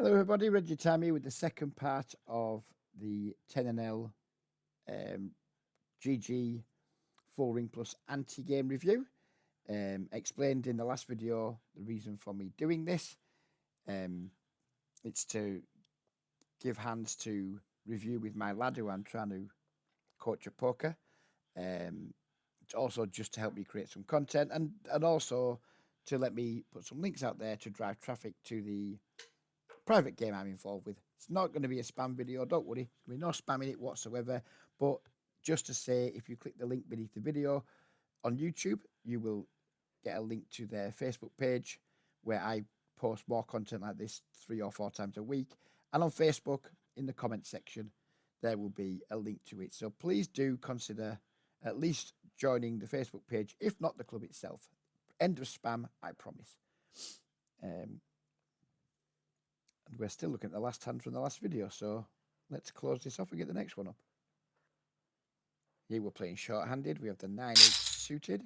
Hello, everybody. Reggie Time here with the second part of the 10NL GG Full Ring Plus Ante game review. Explained in the last video the reason for me doing this. It's to give hands to review with my lad who I'm trying to coach at poker. It's also just to help me create some content and also to let me put some links out there to drive traffic to the private game I'm involved with. It's not going to be a spam video, don't worry. We're not spamming it whatsoever. But just to say, if you click the link beneath the video on YouTube, you will get a link to their Facebook page where I post more content like this 3 or 4 times a week. And on Facebook, in the comment section, there will be a link to it. So please do consider at least joining the Facebook page, if not the club itself. End of spam, I promise. And we're still looking at the last hand from the last video, so let's close this off and get the next one up. Here we're playing short-handed. We have the 9-8 suited.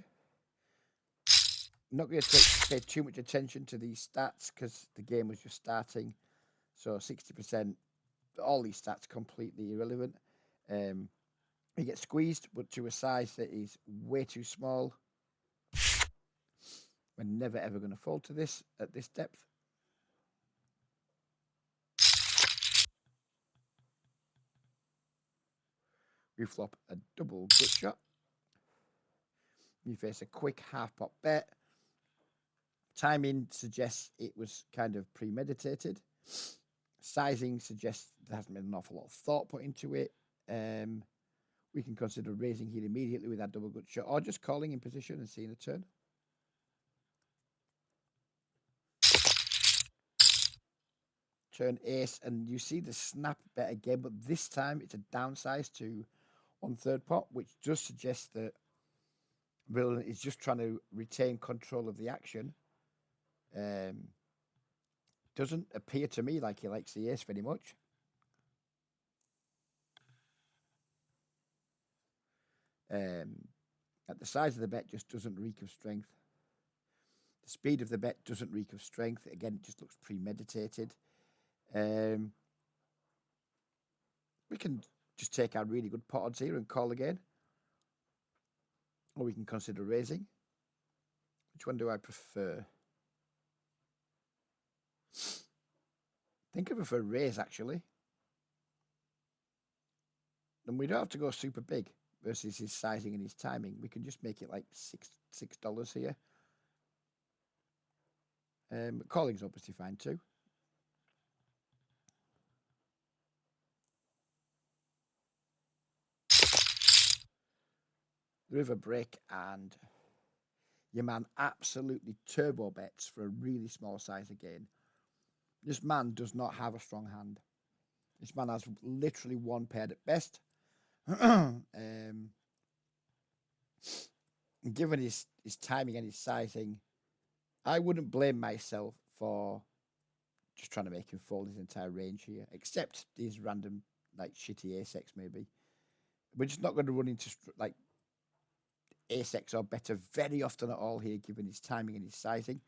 Not going to pay too much attention to these stats because the game was just starting. So 60%, all these stats completely irrelevant. He gets squeezed, but to a size that is way too small. We're never ever going to fall to this at this depth. We flop a double gut shot. We face a quick half pot bet. Timing suggests it was kind of premeditated. Sizing suggests there hasn't been an awful lot of thought put into it. We can consider raising here immediately with that double gut shot or just calling in position and seeing a turn. Turn ace, and you see the snap bet again, but this time it's a downsize to 1/3 pot, which does suggest that Brilliant is just trying to retain control of the action. Doesn't appear to me like he likes the ace very much. At the size of the bet just doesn't reek of strength. The speed of the bet doesn't reek of strength. Again, it just looks premeditated. We can just take our really good pot odds here and call again. Or we can consider raising. Which one do I prefer? I think I prefer raise, actually. And we don't have to go super big versus his sizing and his timing. We can just make it like $6 here. Calling's obviously fine too. The river break, and your man absolutely turbo bets for a really small size again. This man does not have a strong hand. This man has literally one paired at best. Given his timing and his sizing, I wouldn't blame myself for just trying to make him fold his entire range here, except these random, like, shitty ace-x maybe. We're just not going to run into, like, ace-x or better very often at all here, given his timing and his sizing.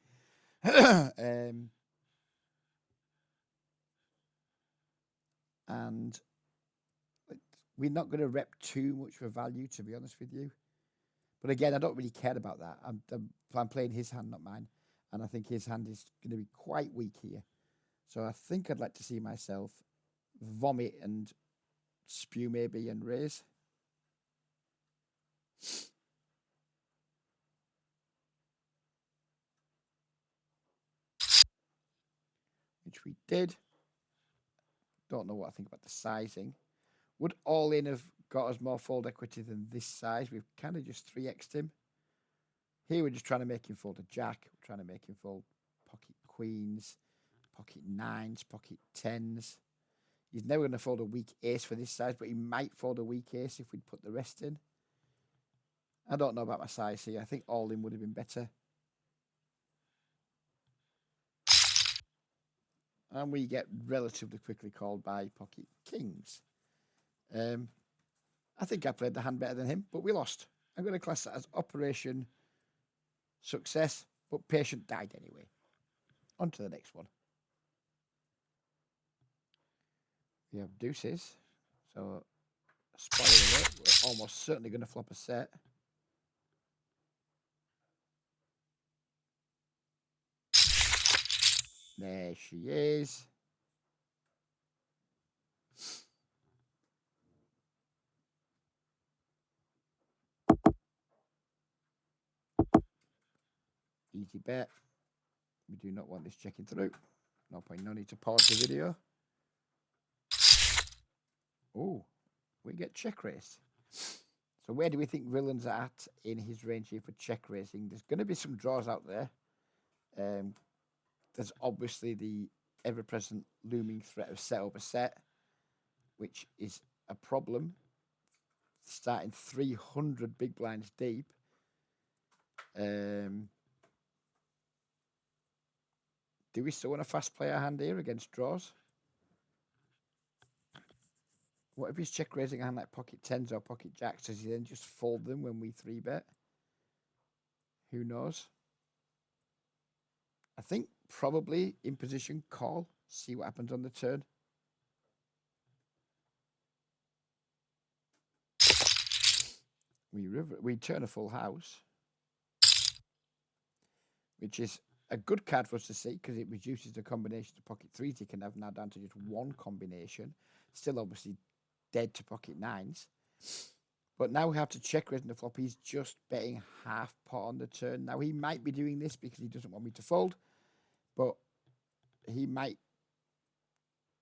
And we're not going to rep too much for value, to be honest with you. But again, I don't really care about that. I'm playing his hand, not mine. And I think his hand is going to be quite weak here. So I think I'd like to see myself vomit and spew maybe and raise. Which we did. Don't know what I think about the sizing. Would all in have got us more fold equity than this size? We've kind of just 3x'd him. Here we're just trying to make him fold a jack. We're trying to make him fold pocket queens, pocket nines, pocket tens. He's never going to fold a weak ace for this size, but he might fold a weak ace if we'd put the rest in. I don't know about my size here. I think all in would have been better. And we get relatively quickly called by pocket kings. I think I played the hand better than him, but we lost. I'm going to class that as operation success, but patient died anyway. On to the next one. We have deuces. So, spoiler alert, we're almost certainly going to flop a set. There she is. Easy bet. We do not want this checking through. No point, no need to pause the video. Oh, we get check race. So where do we think Villain's at in his range here for check racing? There's going to be some draws out there. There's obviously the ever-present looming threat of set over set, which is a problem. Starting 300 big blinds deep. Do we still want a fast player hand here against draws? What if he's check raising a hand like pocket tens or pocket jacks? Does he then just fold them when we 3-bet? Who knows? I think probably in position call. See what happens on the turn. We turn a full house, which is a good card for us to see because it reduces the combination of pocket threes he can have now down to just one combination. Still obviously dead to pocket nines. But now we have to check raising the flop. He's just betting half pot on the turn. Now he might be doing this because he doesn't want me to fold, but he might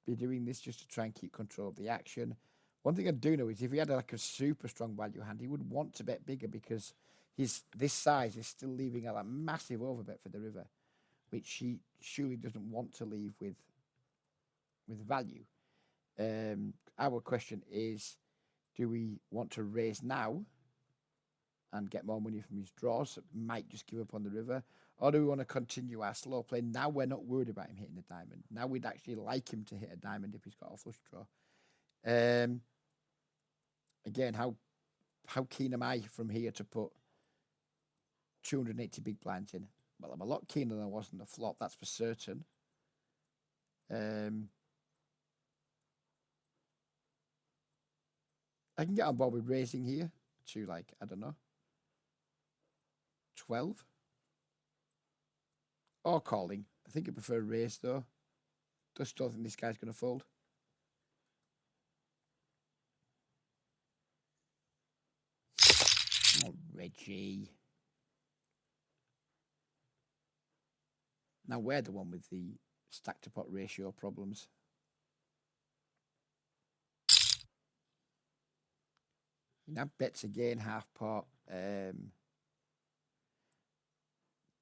be doing this just to try and keep control of the action. One thing I do know is if he had like a super strong value hand, he would want to bet bigger because this size is still leaving a massive overbet for the river, which he surely doesn't want to leave with value. Our question is, do we want to raise now and get more money from his draws? Might just give up on the river. Or do we want to continue our slow play? Now we're not worried about him hitting a diamond. Now we'd actually like him to hit a diamond if he's got a flush draw. Again, how keen am I from here to put 280 big blinds in? Well, I'm a lot keener than I was in the flop, that's for certain. I can get on board with raising here to, like, I don't know, 12. Or calling. I think I prefer raise, though. Just don't think this guy's going to fold. Oh, Reggie. Now we're the one with the stack to pot ratio problems. He now bets again, half pot.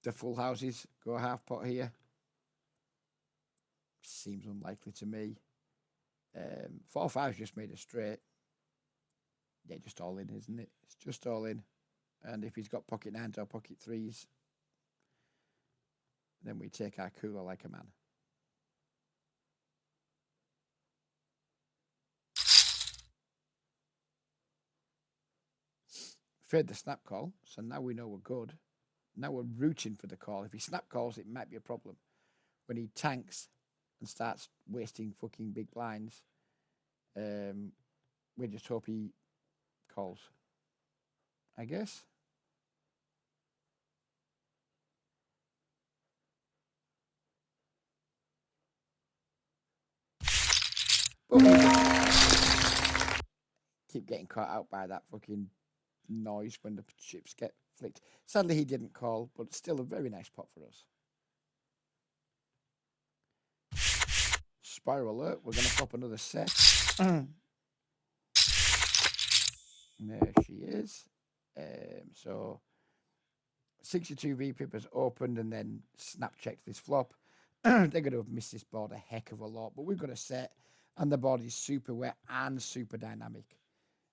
The full houses go half pot here. Seems unlikely to me. 4-5's just made a straight. Yeah, just all in, isn't it? It's just all in. And if he's got pocket nines or pocket threes, then we take our cooler like a man. Fade the snap call, so now we know we're good. Now we're rooting for the call. If he snap calls, it might be a problem. When he tanks and starts wasting fucking big blinds, we just hope he calls, I guess. But keep getting caught out by that fucking noise when the chips get flicked. Sadly, he didn't call, but still a very nice pot for us. Spiral alert. We're going to flop another set. There she is. So 62 VPIP has opened and then snap checked this flop. They're going to have missed this board a heck of a lot, but we've got a set and the board is super wet and super dynamic.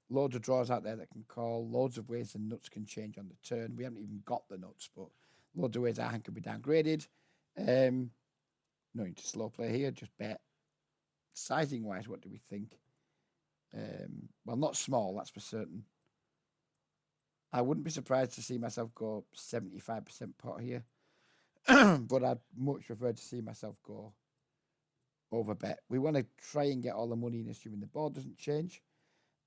Loads of draws out there that can call, loads of ways the nuts can change on the turn. We haven't even got the nuts, but loads of ways our hand can be downgraded. No need to slow play here, just bet. Sizing wise, what do we think? Well, not small, that's for certain. I wouldn't be surprised to see myself go 75% pot here, but I'd much prefer to see myself go overbet. We want to try and get all the money in, assuming the board doesn't change.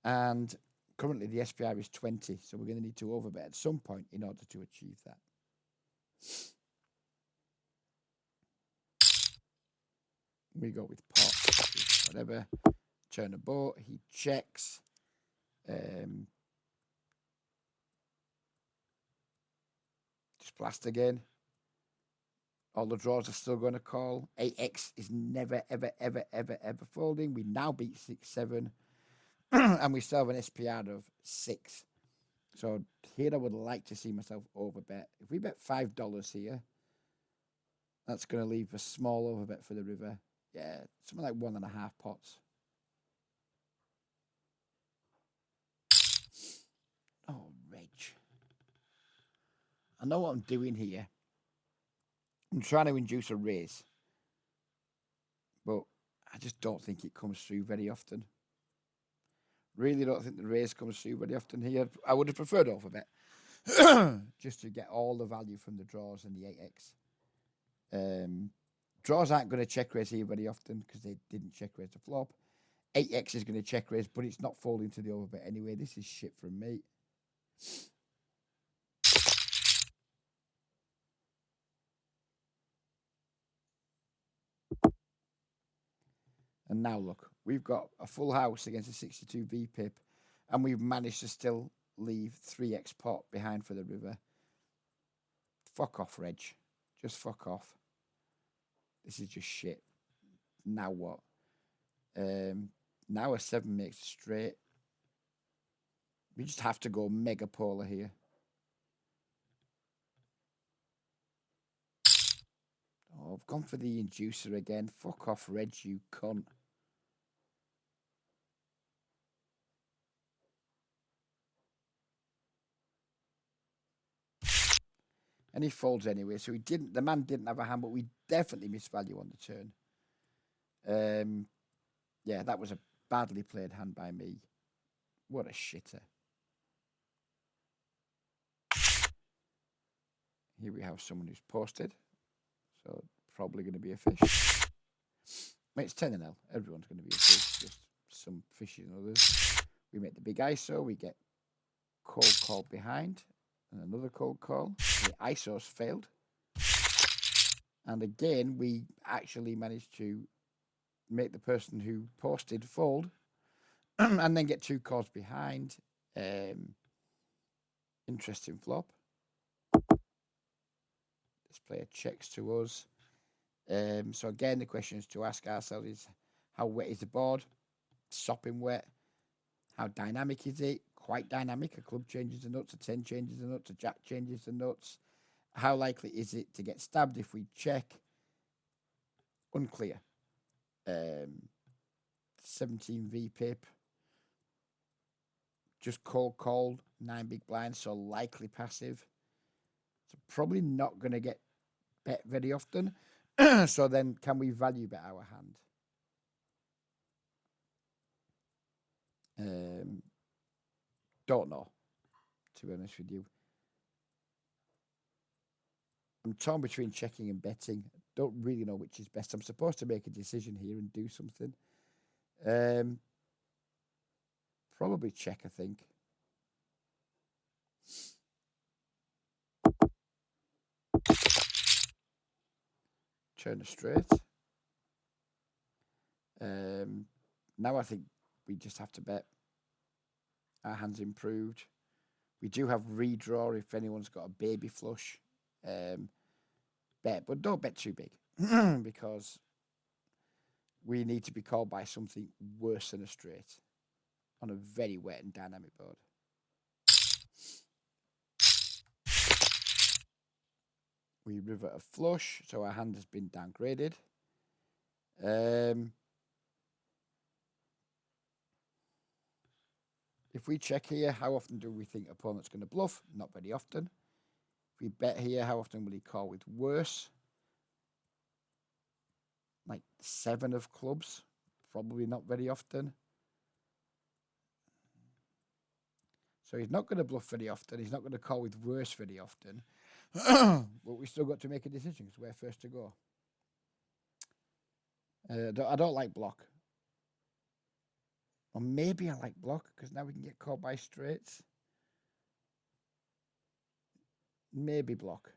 And currently the SPR is 20, so we're going to need to overbet at some point in order to achieve that. We go with pot, whatever. Turn a boat. He checks. Just blast again. All the draws are still going to call. 8x is never, ever, ever, ever, ever folding. We now beat 6-7. And we still have an SPR of 6. So here I would like to see myself overbet. If we bet $5 here, that's going to leave a small overbet for the river. Yeah, something like 1.5 pots. Oh, Reg. I know what I'm doing here. I'm trying to induce a raise. But I just don't think it comes through very often. Really don't think the raise comes through very often here. I would have preferred overbet. Just to get all the value from the draws and the 8x. Draws aren't going to check raise here very often because they didn't check raise the flop. 8x is going to check raise, but it's not folding to the overbet anyway. This is shit from me. And now look, we've got a full house against a 62 VPIP, and we've managed to still leave 3x pot behind for the river. Fuck off, Reg. Just fuck off. This is just shit. Now what? Now a 7 makes a straight. We just have to go mega polar here. Oh, I've gone for the inducer again. Fuck off, Reg, you cunt. And he folds anyway, so the man didn't have a hand, but we definitely missed value on the turn. Yeah, that was a badly played hand by me. What a shitter. Here we have someone who's posted. So probably going to be a fish. Mate, it's 10 and L. Everyone's going to be a fish. Just some fishes and others. We make the big ISO. We get cold call behind. And another cold call. The ISO's failed. And again, we actually managed to make the person who posted fold. And then get 2 calls behind. Interesting flop. This player checks to us. So again, the question is to ask ourselves is, how wet is the board? Sopping wet. How dynamic is it? Quite dynamic. A club changes the nuts, a 10 changes the nuts, a jack changes the nuts. How likely is it to get stabbed if we check? Unclear. 17 VPIP. Just cold called, 9 big blinds, so likely passive. So probably not going to get bet very often. So then can we value bet our hand? Don't know, to be honest with you. I'm torn between checking and betting. Don't really know which is best. I'm supposed to make a decision here and do something. Probably check, I think. Turn a straight. Now I think we just have to bet. Our hand's improved. We do have redraw if anyone's got a baby flush. Bet, but don't bet too big because we need to be called by something worse than a straight on a very wet and dynamic board. We river a flush, so our hand has been downgraded. If we check here, how often do we think opponent's going to bluff? Not very often. If we bet here, how often will he call with worse? Like 7 of clubs. Probably not very often. So he's not going to bluff very often. He's not going to call with worse very often. But we still got to make a decision because we're first to go. I don't like block. Or maybe I like block, because now we can get called by straights. Maybe block.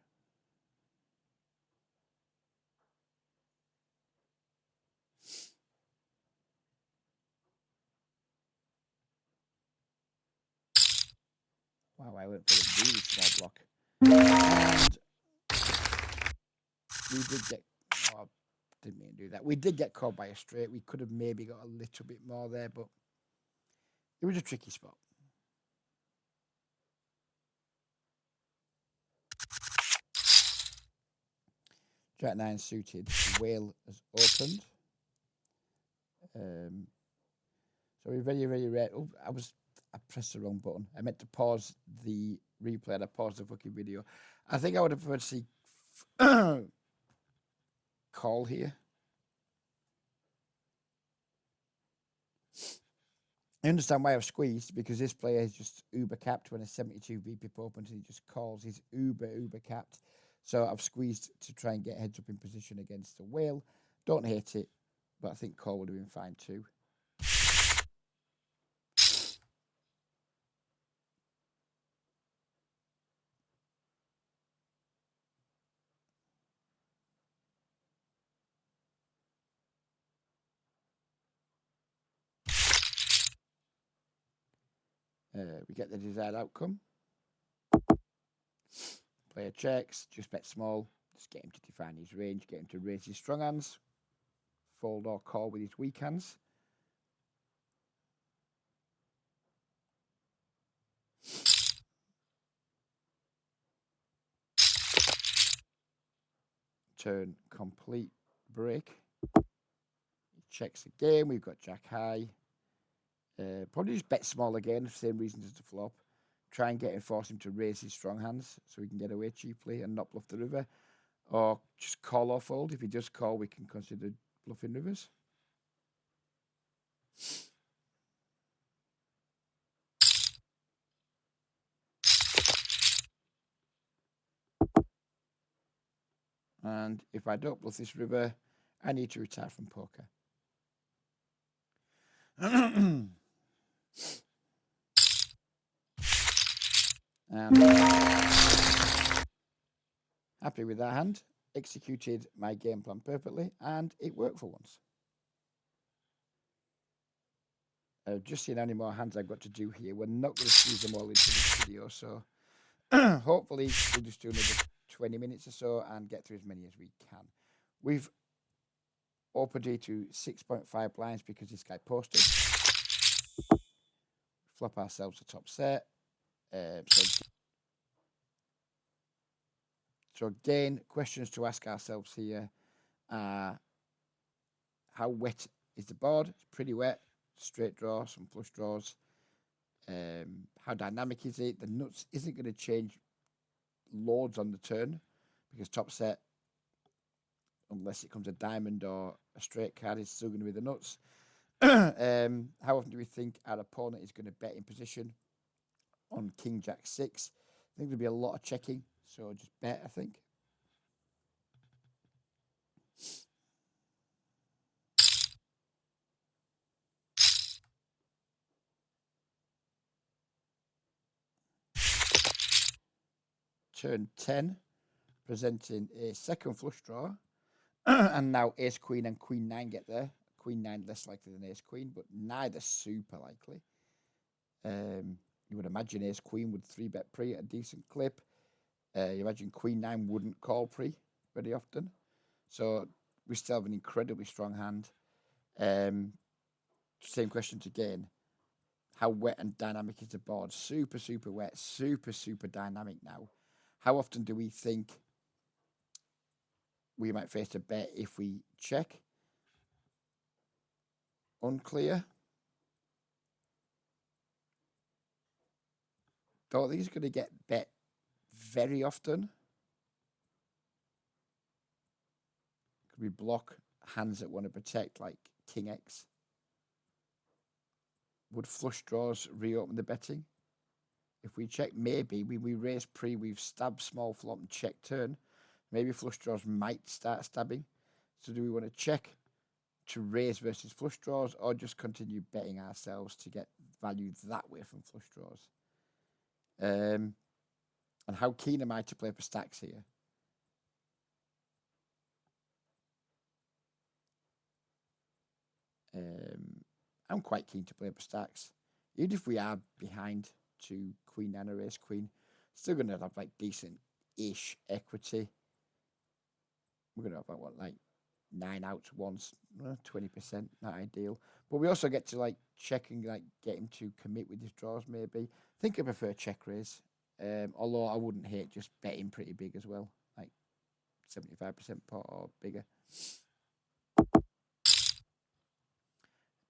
Wow, I went for a really small block. And we did get... Oh, didn't mean to do that. We did get called by a straight. We could have maybe got a little bit more there, but it was a tricky spot. Jack 9 suited. Whale has opened. So we're very, very rare. Oh, I pressed the wrong button. I meant to pause the replay and I paused the fucking video. I think I would have preferred to see call here. I understand why I've squeezed, because this player is just uber capped when a 72 VP opens and he just calls. He's uber capped. So I've squeezed to try and get heads up in position against the whale. Don't hate it, but I think call would have been fine too. We get the desired outcome. Player checks, just bet small, just get him to define his range, get him to raise his strong hands, fold or call with his weak hands. Turn complete, break. He checks again, we've got jack high. Probably just bet small again, same reasons as the flop. Try and get him, force him to raise his strong hands so he can get away cheaply and not bluff the river. Or just call or fold. If he does call, we can consider bluffing rivers. And if I don't bluff this river, I need to retire from poker. And happy with that hand. Executed my game plan perfectly, and it worked for once. I've just seen how many more hands I've got to do here. We're not going to squeeze them all into this video, so hopefully we'll just do another 20 minutes or so and get through as many as we can. We've opened here to 6.5 blinds because this guy posted. Flop ourselves a top set. So again, questions to ask ourselves here are, how wet is the board? It's pretty wet. Straight draw, some flush draws. How dynamic is it? The nuts isn't going to change loads on the turn, because top set, unless it comes a diamond or a straight card, is still going to be the nuts. How often do we think our opponent is going to bet in position on King Jack 6? I think there'll be a lot of checking, so just bet, I think. Turn 10, presenting a second flush draw. And now ace queen and queen 9 get there. Queen 9 less likely than ace queen, but neither super likely. You would imagine ace queen would 3-bet pre at a decent clip. You imagine queen 9 wouldn't call pre very often. So we still have an incredibly strong hand. Same questions again. How wet and dynamic is the board? Super wet, super dynamic now. How often do we think we might face a bet if we check? Unclear. Don't think he's going to get bet very often. Could we block hands that want to protect, like King X? Would flush draws reopen the betting? If we check, maybe we raise pre, we've stabbed small flop and check turn. Maybe flush draws might start stabbing. So do we want to check to raise versus flush draws, or just continue betting ourselves to get value that way from flush draws. And how keen am I to play for stacks here? I'm quite keen to play for stacks. Even if we are behind to Queen Nine or Ace Queen, still going to have like decent-ish equity. We're going to have like 9 outs once, 20%, not ideal. But we also get to like check and like get him to commit with his draws maybe. I think I prefer check raise. Although I wouldn't hate just betting pretty big as well, like 75% pot or bigger.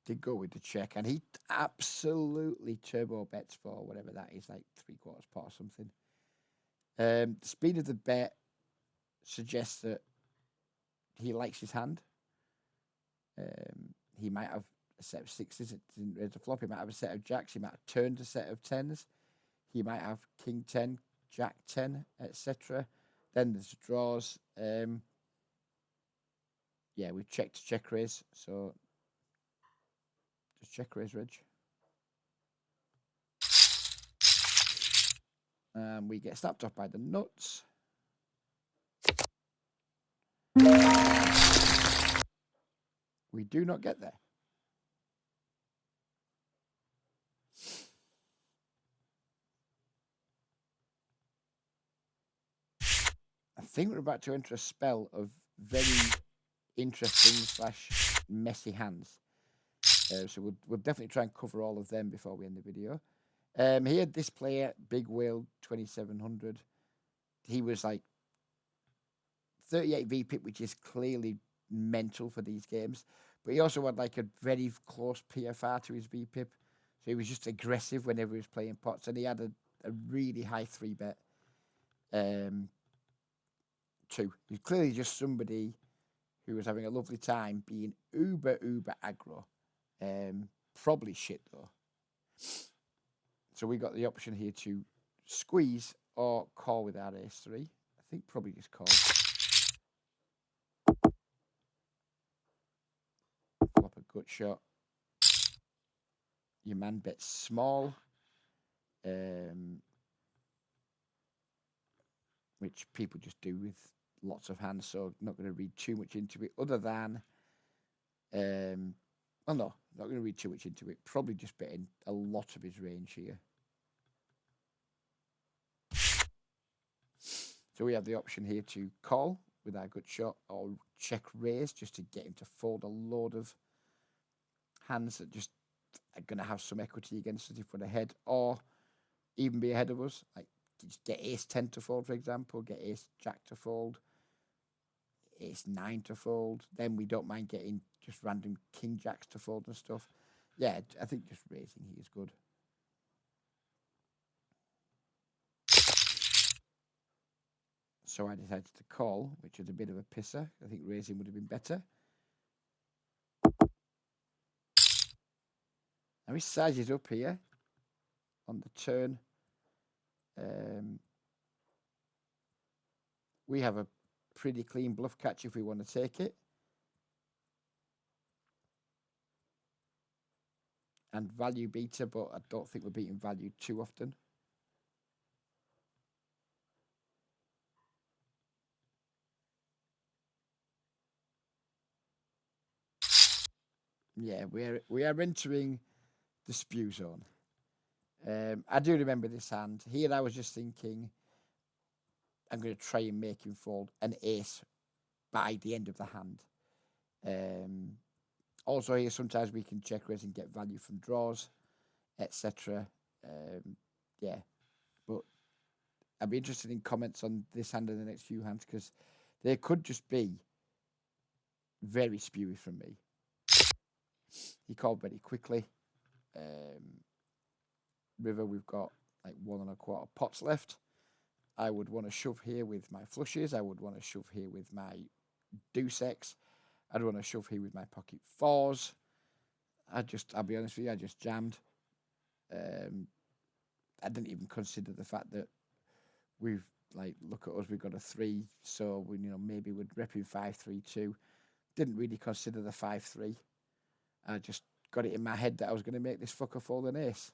Did go with the check, and he absolutely turbo bets for whatever that is, like 3/4 pot or something. The speed of the bet suggests that he likes his hand. He might have a set of sixes. It didn't raise the flop. He might have a set of jacks. He might have turned a set of tens. He might have king 10, jack 10, etc. Then there's draws. Yeah, we've checked check raise, so just check raise, Reg. We get snapped off by the nuts. We do not get there. I think we're about to enter a spell of very interesting / messy hands. So we'll definitely try and cover all of them before we end the video. Here, this player, Big Whale 2700, he was like 38 VPIP, which is clearly mental for these games. But he also had like a very close PFR to his VPIP. So he was just aggressive whenever he was playing pots. And he had a really high 3-bet. Two. He's clearly just somebody who was having a lovely time being uber aggro. Probably shit though. So we got the option here to squeeze or call with our ace-3. I think probably just call. Flop a gut shot. Your man bets small. Which people just do with lots of hands, so not going to read too much into it other than oh no, not going to read too much into it. Probably just betting a lot of his range here. So we have the option here to call with our gut shot or check raise just to get him to fold a load of hands that just are going to have some equity against us if we're ahead, or even be ahead of us. Like just get ace 10 to fold, for example, get ace jack to fold, ace 9 to fold. Then we don't mind getting just random king jacks to fold and stuff. Yeah, I think just raising here is good. So I decided to call, which was a bit of a pisser. I think raising would have been better. Now he sizes up here on the turn. We have a pretty clean bluff catch if we want to take it. And value beater, but I don't think we're beating value too often. Yeah, we are entering the spew zone. I do remember this hand. Here I was just thinking, I'm going to try and make him fold an ace by the end of the hand. Also here, sometimes we can check raise and get value from draws, etc. Yeah, but I'd be interested in comments on this hand and the next few hands, because they could just be very spewy from me. He called very quickly. River, we've got like 1 1/4 pots left. I would want to shove here with my flushes. I would want to shove here with my deuce X. I'd want to shove here with my pocket fours. I'll be honest with you, I just jammed. I didn't even consider the fact that we've, like, look at us, we've got a 3, so we, maybe we'd rep in 5-3-2. didn't really consider the 5-3. I just got it in my head that I was going to make this fucker fold an ace.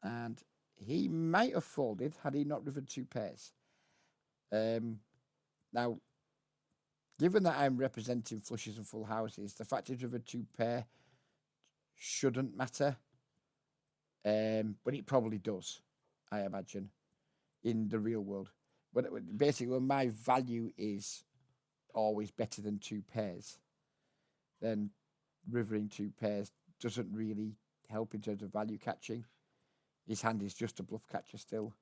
And he might have folded had he not rivered 2 pairs. Now, given that I'm representing flushes and full houses, the fact he's rivered 2 pair shouldn't matter. But it probably does, I imagine, in the real world. But basically, when my value is always better than 2 pairs, then rivering 2 pairs doesn't really help in terms of value catching. His hand is just a bluff catcher still.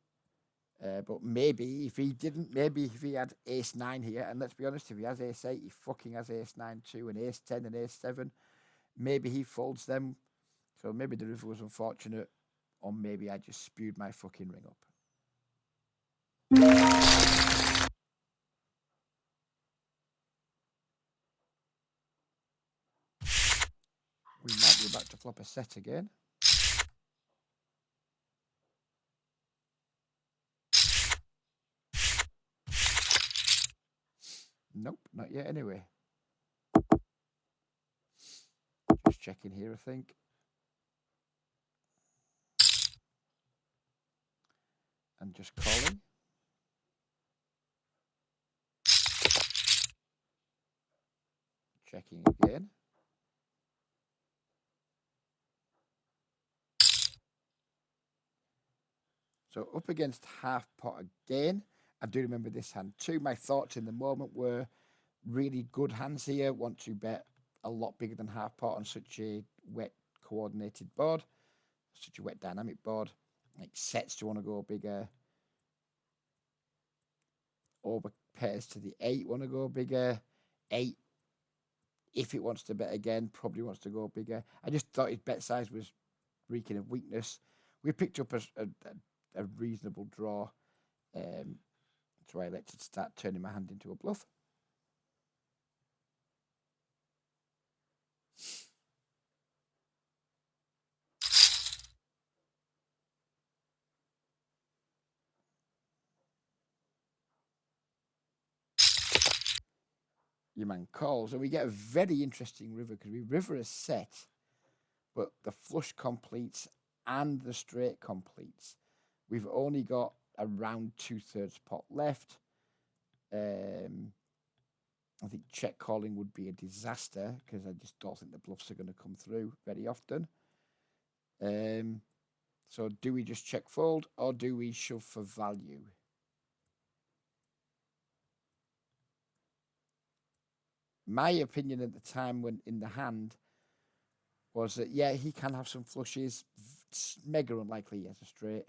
But maybe if he didn't, maybe if he had ace 9 here, and let's be honest, if he has ace 8, he fucking has ace 9 too, and ace 10 and ace 7, maybe he folds them. So maybe the river was unfortunate, or maybe I just spewed my fucking ring up. We might be about to flop a set again. Nope, not yet anyway. Just checking here, I think. And just calling. Checking again. So up against half pot again. I do remember this hand too. My thoughts in the moment were really good hands here. Want to bet a lot bigger than half pot on such a wet coordinated board, such a wet dynamic board. Like sets to want to go bigger. Over pairs to the 8 want to go bigger. 8, if it wants to bet again, probably wants to go bigger. I just thought his bet size was reeking of weakness. We picked up a reasonable draw. So I elected to start turning my hand into a bluff. Your man calls, and we get a very interesting river because we river a set, but the flush completes and the straight completes. We've only got around 2/3 pot left. I think check calling would be a disaster because I just don't think the bluffs are going to come through very often. So do we just check fold or do we shove for value? My opinion at the time when in the hand was that, yeah, he can have some flushes. It's mega unlikely he has a straight.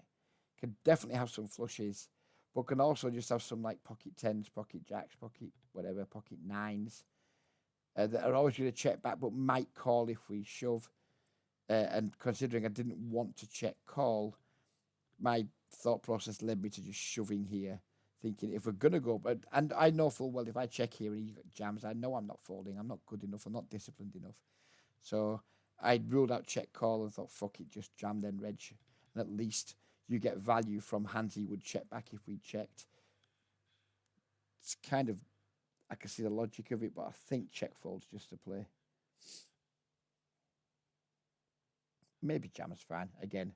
Can definitely have some flushes, but can also just have some like pocket 10s, pocket jacks, pocket whatever, pocket 9s that are always going to check back, but might call if we shove. And considering I didn't want to check call, my thought process led me to just shoving here, thinking if we're going to go, and I know full well if I check here and he jams, I know I'm not folding, I'm not good enough, I'm not disciplined enough. So I ruled out check call and thought, fuck it, just jam then reg. And at least you get value from hands he would check back if we checked. It's kind of, I can see the logic of it, but I think check folds just to play. Maybe jam is fine. Again,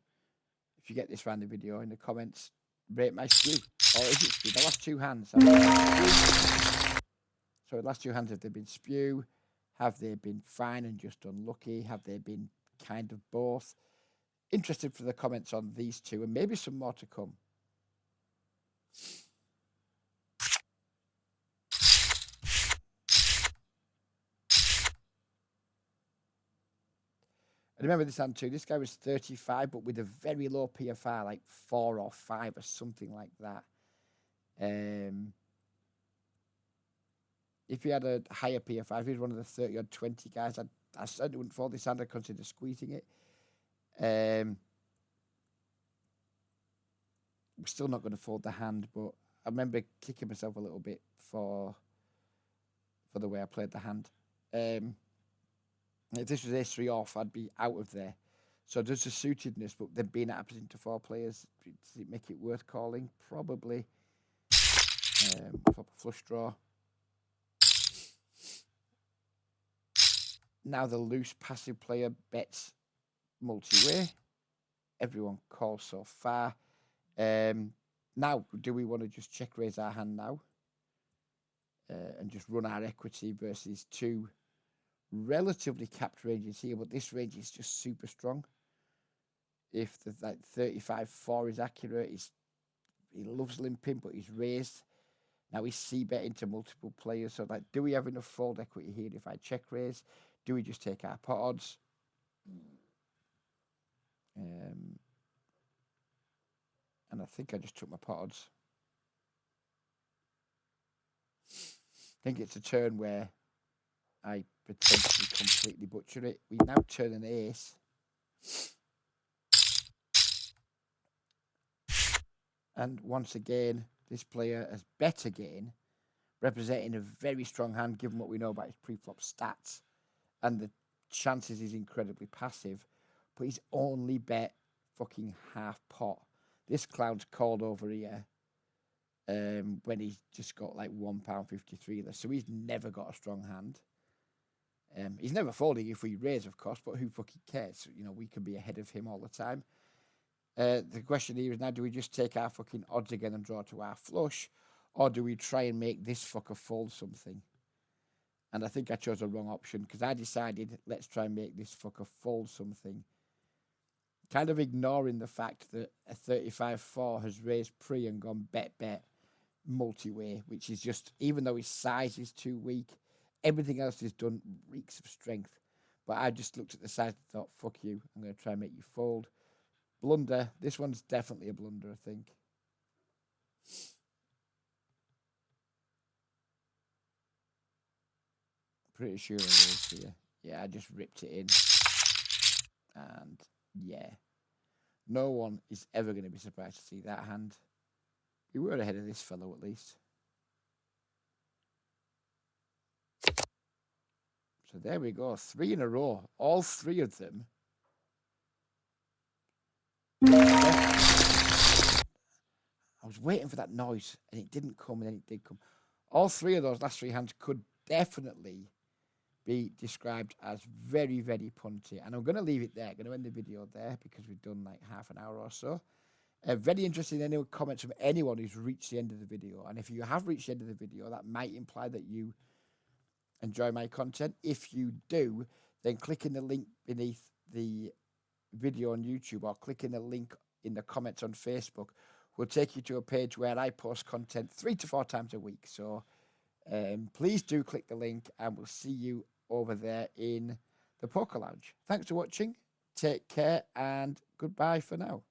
if you get this random video in the comments, rate my Spew. Or is it Spew? The last 2 hands. So the last 2 hands, have they been Spew? Have they been fine and just unlucky? Have they been kind of both? Interested for the comments on these 2 and maybe some more to come. I remember this hand too. This guy was 35, but with a very low PFR, like 4 or 5 or something like that. If he had a higher PFR, if he was one of the 30 or 20 guys, I certainly wouldn't fold this hand. I'd consider squeezing it. We're still not going to fold the hand, but I remember kicking myself a little bit for the way I played the hand. If this was ace-3 off, I'd be out of there. So does the suitedness, but then being at opposite to 4 players, does it make it worth calling? Probably. Flop a flush draw. Now the loose passive player bets multi-way. Everyone calls so far. Now, do we want to just check raise our hand now? And just run our equity versus 2 relatively capped ranges here, but this range is just super strong. If the 35-4 is accurate, he loves limping, but he's raised. Now he's c-bet into multiple players. So do we have enough fold equity here if I check raise? Do we just take our pot odds? And I think I just took my pot odds. I think it's a turn where I potentially completely butcher it. We now turn an ace. And once again, this player has bet again, representing a very strong hand given what we know about his pre-flop stats. And the chances is incredibly passive. But he's only bet fucking half pot. This clown's called over here when he's just got like £1.53 left. So he's never got a strong hand. He's never folding if we raise, of course, but who fucking cares? You know, we can be ahead of him all the time. The question here is now, do we just take our fucking odds again and draw to our flush? Or do we try and make this fucker fold something? And I think I chose the wrong option because I decided, let's try and make this fucker fold something. Kind of ignoring the fact that a 35-4 has raised pre and gone bet multi-way, which is just, even though his size is too weak, everything else is done reeks of strength. But I just looked at the size and thought, fuck you, I'm going to try and make you fold. Blunder. This one's definitely a blunder, I think. Pretty sure it is here. Yeah, I just ripped it in. And yeah. No one is ever going to be surprised to see that hand. We were ahead of this fellow at least. So there we go. 3 in a row. All 3 of them. I was waiting for that noise and it didn't come, and then it did come. All 3 of those last 3 hands could definitely be described as very, very punty. And I'm going to leave it there. I'm going to end the video there because we've done like half an hour or so. Very interested in any comments from anyone who's reached the end of the video. And if you have reached the end of the video, that might imply that you enjoy my content. If you do, then click in the link beneath the video on YouTube or click in the link in the comments on Facebook. Will take you to a page where I post content 3 to 4 times a week. So please do click the link and we'll see you over there in the Poker Lounge. Thanks for watching. Take care and goodbye for now.